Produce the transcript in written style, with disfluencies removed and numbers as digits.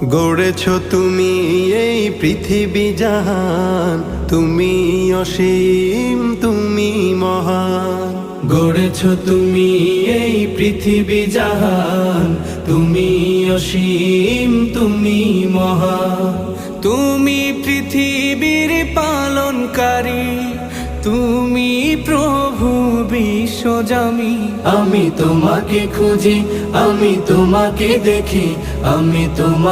গড়েছ তুমি এই পৃথিবী জাহান, তুমি অসীম, তুমি মহান। গড়েছ তুমি এই পৃথিবী জাহান, তুমি অসীম, তুমি মহান। তুমি পৃথিবীর পালনকারী, তুমি প্রভু বিশ্বজামি। আমি তোমাকে খুঁজি, আমি তোমাকে দেখি, আমি তোমাকে